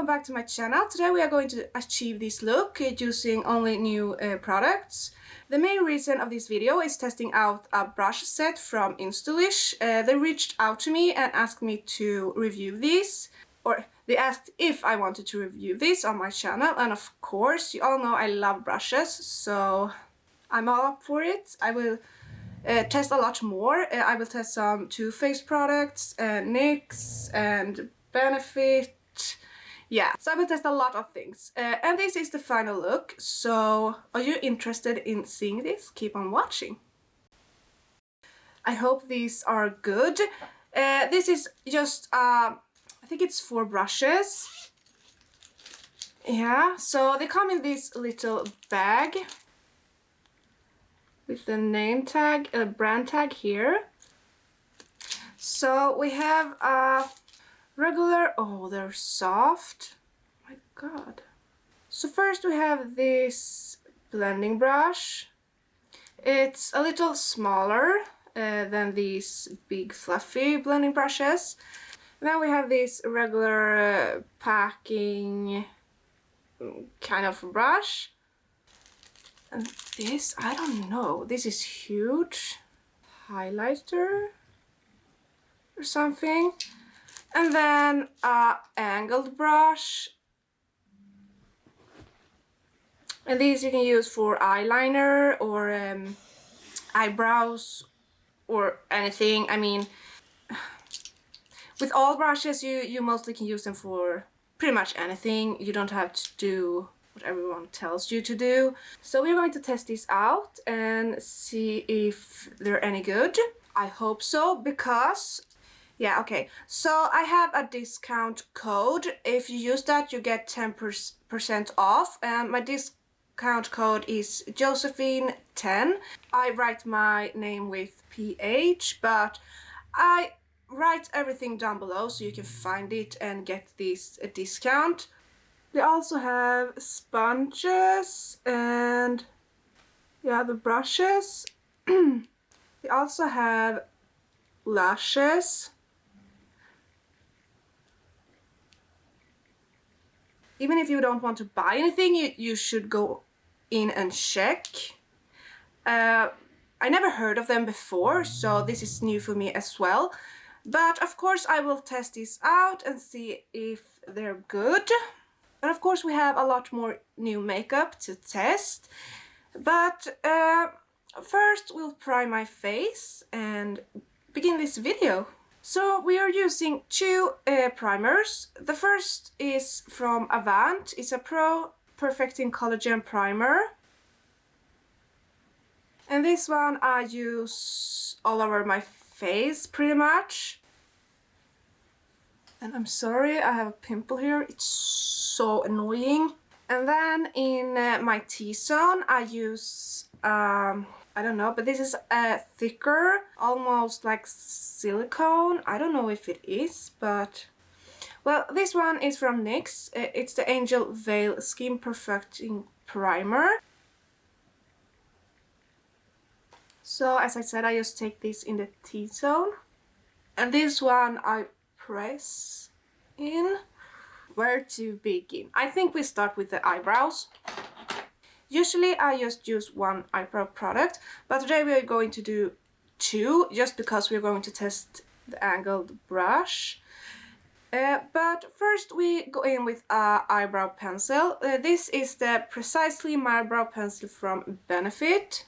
welcome back to my channel. Today we are going to achieve this look using only new products. The main reason of this video is testing out a brush set from Instylish. They reached out to me and asked me to review this, or they asked if I wanted to review this on my channel, and of course, you all know I love brushes, so I'm all up for it. I will test a lot more. I will test some Too Faced products, NYX and Benefit. Yeah, so I will test a lot of things. And this is the final look, so are you interested in seeing this? Keep on watching. I hope these are good. This is just, I think it's 4 brushes. Yeah, so they come in this little bag with the name tag, brand tag here. So we have a regular, oh, they're soft. Oh my god. So first we have this blending brush. It's a little smaller than these big fluffy blending brushes. And then we have this regular packing kind of brush. And this, I don't know, this is huge. Highlighter or something. And then a angled brush. And these you can use for eyeliner or eyebrows or anything. I mean, with all brushes you mostly can use them for pretty much anything. You don't have to do what everyone tells you to do. So we're going to test these out and see if they're any good. I hope so, because yeah, okay, so I have a discount code. If you use that, you get 10% off, and my discount code is Josephine10. I write my name with PH, but I write everything down below so you can find it and get this discount. They also have sponges and yeah, the brushes. They also have lashes. Even if you don't want to buy anything, you should go in and check. I never heard of them before, so this is new for me as well. But of course I will test these out and see if they're good. And of course we have a lot more new makeup to test. But first we'll prime my face and begin this video. So we are using 2 primers. The first is from Avant. It's a Pro Perfecting Collagen primer. And this one I use all over my face pretty much. And I'm sorry, I have a pimple here. It's so annoying. And then in my T-zone I use I don't know, but this is a thicker, almost like silicone. I don't know if it is, but well, this one is from NYX. It's the Angel Veil Skin Perfecting Primer. So as I said, I just take this in the T-zone, and this one I press in. Where to begin? I think we start with the eyebrows. Usually I just use 1 eyebrow product, but today we are going to do 2, just because we're going to test the angled brush. But first we go in with a eyebrow pencil. This is the Precisely My Eyebrow Pencil from Benefit.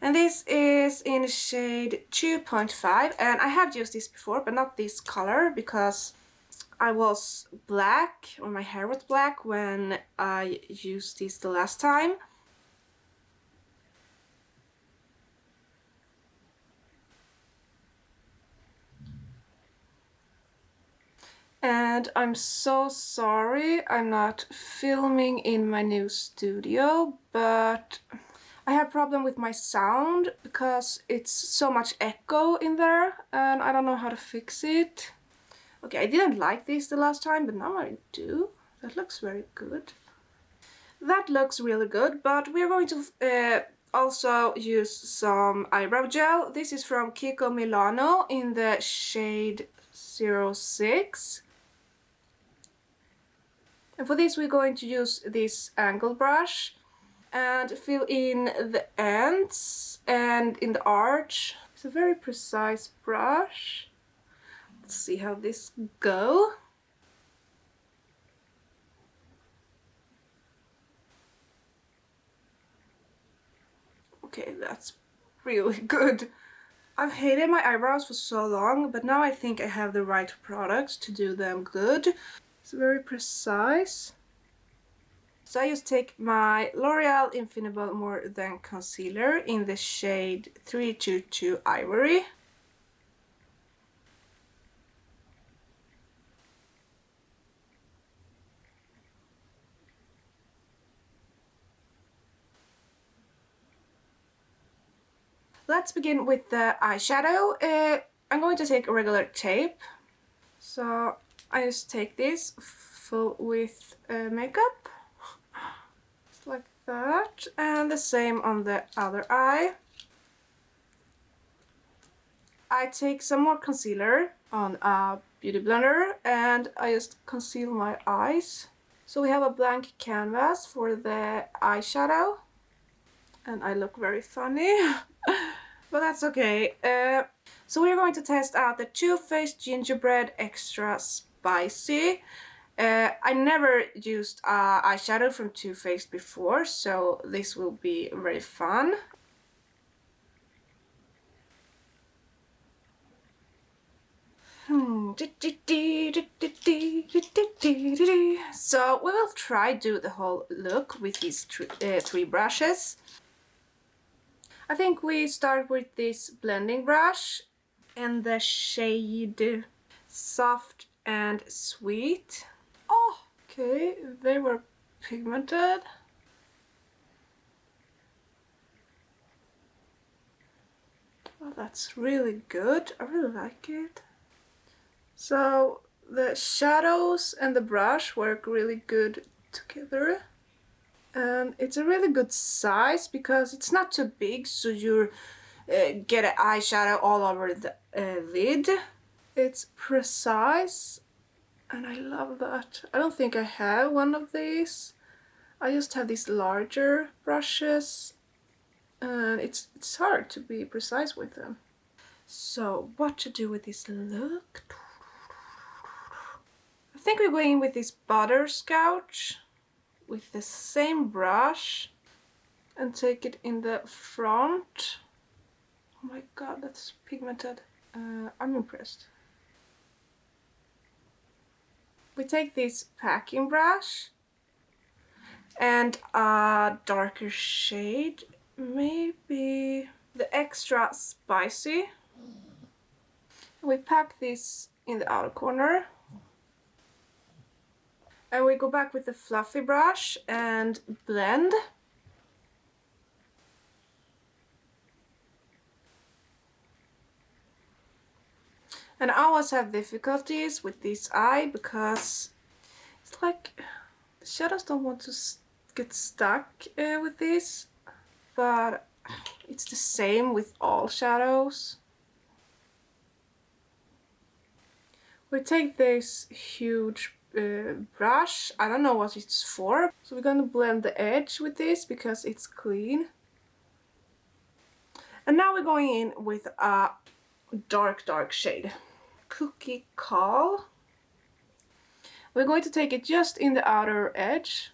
And this is in shade 2.5, and I have used this before, but not this color, because I was black, or my hair was black when I used this the last time. And I'm so sorry I'm not filming in my new studio, but I have a problem with my sound because it's so much echo in there and I don't know how to fix it. Okay, I didn't like this the last time, but now I do. That looks very good. That looks really good, but we're going to also use some eyebrow gel. This is from Kiko Milano in the shade 06. And for this we're going to use this angle brush and fill in the ends and in the arch. It's a very precise brush. Let's see how this goes. Okay, that's really good. I've hated my eyebrows for so long, but now I think I have the right products to do them good. It's very precise. So I just take my L'Oreal Infinable More Than Concealer in the shade 322 Ivory. Let's begin with the eyeshadow. I'm going to take a regular tape. So I just take this full with makeup. Just like that. And the same on the other eye. I take some more concealer on a beauty blender and I just conceal my eyes. So we have a blank canvas for the eyeshadow. And I look very funny. But that's okay. So we're going to test out the Too Faced Gingerbread Extra Spicy. I never used eyeshadow from Too Faced before, so this will be very fun. So we will try do the whole look with these three brushes. I think we start with this blending brush and the shade Soft and Sweet. Oh, okay, they were pigmented. Oh, that's really good. I really like it. So the shadows and the brush work really good together. And it's a really good size because it's not too big, so you get an eyeshadow all over the lid. It's precise, and I love that. I don't think I have one of these. I just have these larger brushes, and it's hard to be precise with them. So what to do with this look? I think we're going with this butterscotch with the same brush and take it in the front. Oh my god, that's pigmented. I'm impressed. We take this packing brush and a darker shade, maybe the Extra Spicy. We pack this in the outer corner. And we go back with the fluffy brush and blend. And I always have difficulties with this eye because it's like the shadows don't want to get stuck with this, but it's the same with all shadows. We take this huge brush, I don't know what it's for, so we're gonna blend the edge with this because it's clean. And now we're going in with a dark shade, Cookie Call. We're going to take it just in the outer edge.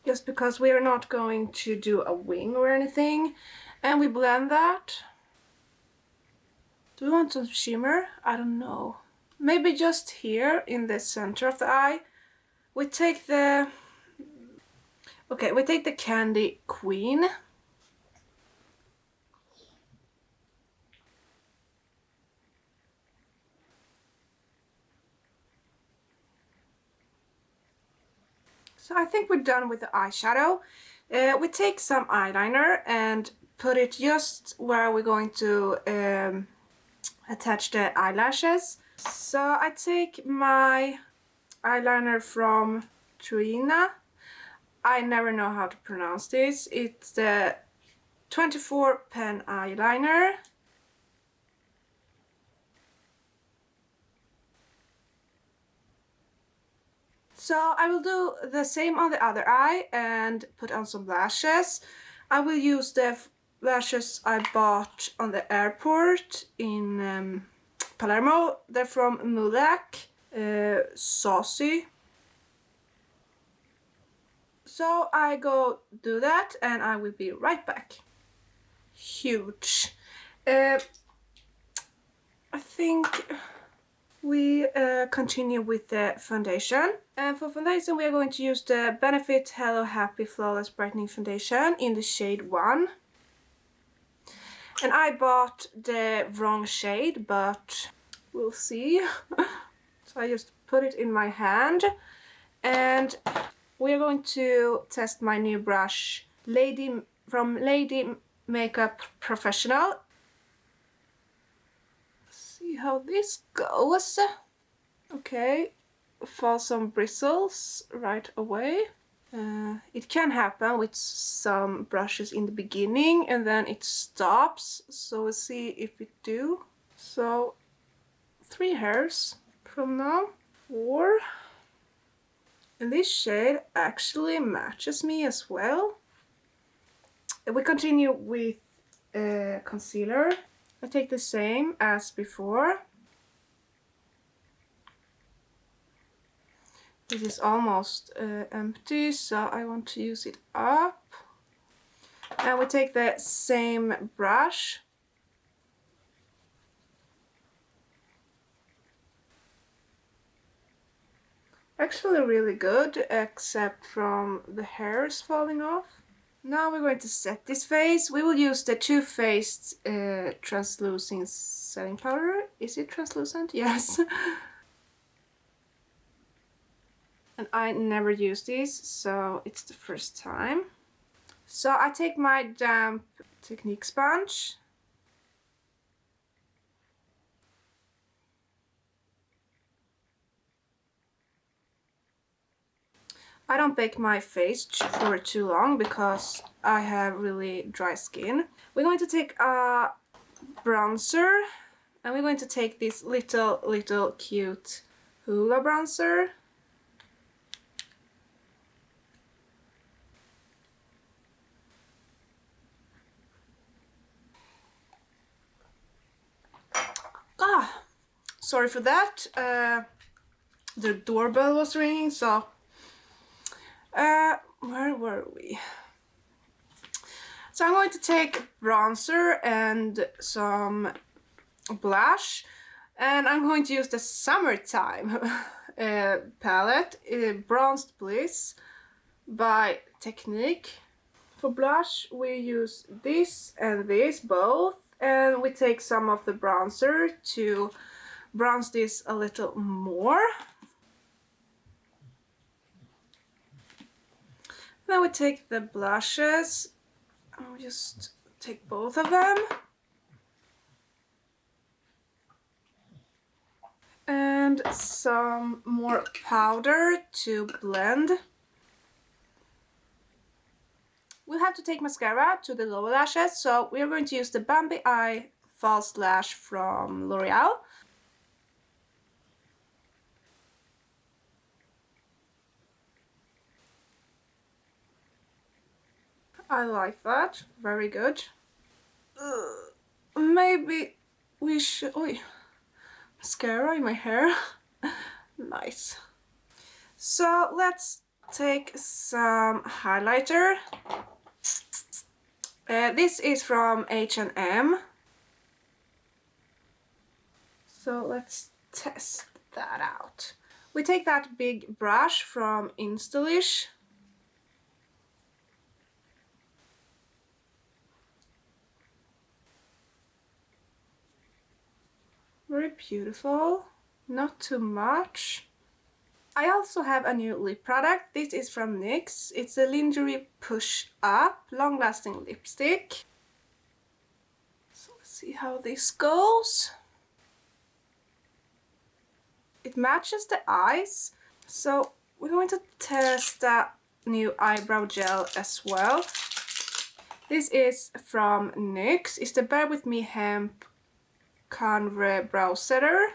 Just because we are not going to do a wing or anything. And we blend that. Do we want some shimmer? I don't know. Maybe just here in the center of the eye. We take the Candy Queen. So I think we're done with the eyeshadow. We take some eyeliner and put it just where we're going to attach the eyelashes. So I take my eyeliner from Trina. I never know how to pronounce this. It's the 24 pen eyeliner. So I will do the same on the other eye and put on some lashes. I will use the lashes I bought on the airport in Palermo. They're from Mulak, Saucy. So I go do that and I will be right back. Huge. I think we continue with the foundation. And for foundation we are going to use the Benefit Hello Happy Flawless Brightening Foundation in the shade 1. And I bought the wrong shade, but we'll see. So I just put it in my hand. And we're going to test my new brush, from Lady Makeup Professional. See how this goes. Okay, fall some bristles right away. It can happen with some brushes in the beginning and then it stops, so we'll see if it do. So 3 hairs from now, 4. And this shade actually matches me as well. We continue with concealer. I take the same as before. This is almost empty, so I want to use it up. And we take the same brush. Actually really good, except from the hairs falling off. Now we're going to set this face. We will use the Too Faced translucent setting powder. Is it translucent? Yes. And I never use these, so it's the first time. So I take my damp Technique sponge. I don't bake my face for too long because I have really dry skin. We're going to take a bronzer and we're going to take this little cute Hoola bronzer. Sorry for that. The doorbell was ringing, so where were we? So I'm going to take bronzer and some blush, and I'm going to use the Summertime palette, Bronzed Bliss by Technique. For blush we use this and this both, and we take some of the bronzer to bronze this a little more. Then we take the blushes and we just take both of them. And some more powder to blend. We'll have to take mascara to the lower lashes, so we're going to use the Bambi Eye False Lash from L'Oreal. I like that, very good. Maybe we should... Oi, mascara in my hair. Nice. So let's take some highlighter. This is from H&M. So let's test that out. We take that big brush from Instylish. Very beautiful, not too much. I also have a new lip product. This is from NYX. It's a Lingerie Push Up Long Lasting Lipstick. So let's see how this goes. It matches the eyes. So we're going to test that new eyebrow gel as well. This is from NYX. It's the Bear With Me Hemp Convre Brow Setter.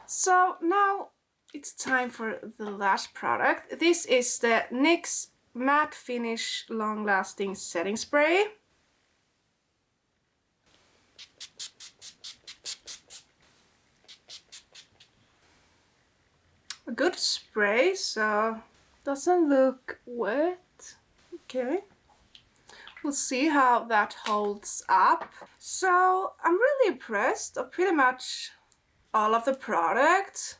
So now it's time for the last product. This is the NYX Matte Finish Long Lasting Setting Spray. A good spray, so doesn't look wet. Okay. We'll see how that holds up. So I'm really impressed of pretty much all of the products.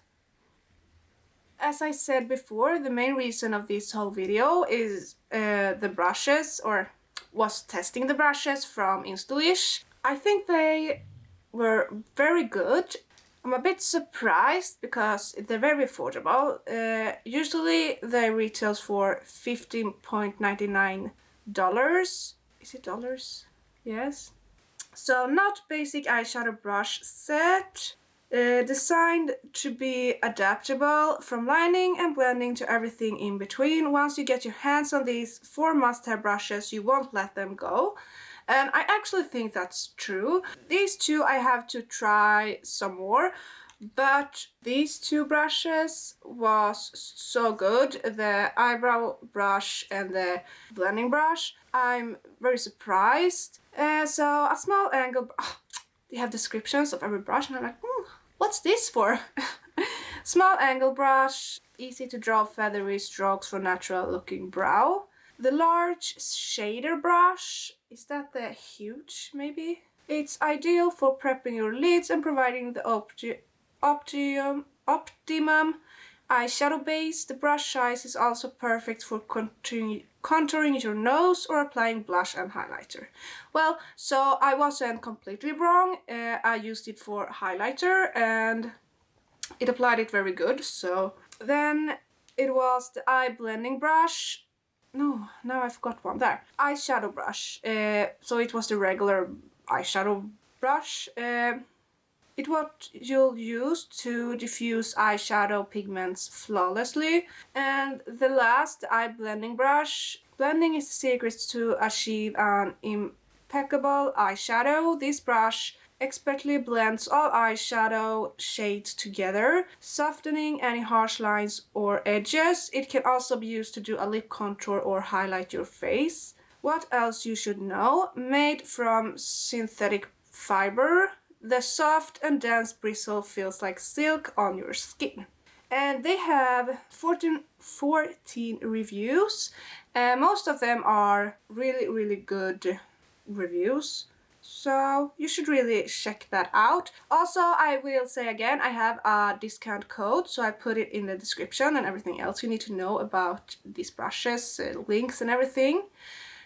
As I said before, the main reason of this whole video is the brushes, or was testing the brushes from Instylish. I think they were very good. I'm a bit surprised because they're very affordable. Usually they retail for $15.99. Is it dollars? Yes. So not basic eyeshadow brush set. Designed to be adaptable from lining and blending to everything in between. Once you get your hands on these 4 must-have brushes, you won't let them go. And I actually think that's true. These 2 I have to try some more, but these 2 brushes was so good. The eyebrow brush and the blending brush. I'm very surprised. So a small angle... they have descriptions of every brush and I'm like, what's this for? Small angle brush, easy to draw feathery strokes for natural looking brow. The large shader brush, is that the huge maybe? It's ideal for prepping your lids and providing the optimum eyeshadow base. The brush size is also perfect for contouring your nose or applying blush and highlighter. Well, so I wasn't completely wrong. I used it for highlighter and it applied it very good. So then it was the eye blending brush. No, now I forgot one. There. Eyeshadow brush. So it was the regular eyeshadow brush. It's what you'll use to diffuse eyeshadow pigments flawlessly. And the last, eye blending brush. Blending is the secret to achieve an impeccable eyeshadow. This brush expertly blends all eyeshadow shades together, softening any harsh lines or edges. It can also be used to do a lip contour or highlight your face. What else you should know? Made from synthetic fiber. The soft and dense bristle feels like silk on your skin. And they have 14 reviews. Most of them are really good reviews. So you should really check that out. Also, I will say again, I have a discount code, so I put it in the description and everything else you need to know about these brushes, links and everything.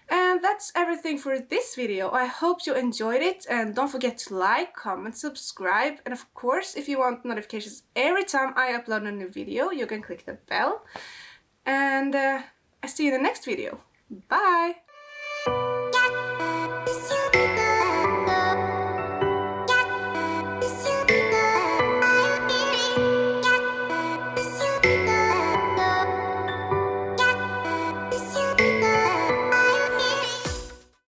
And that's everything for this video. I hope you enjoyed it, and don't forget to like, comment, subscribe, and of course, if you want notifications every time I upload a new video, you can click the bell. And I see you in the next video. Bye!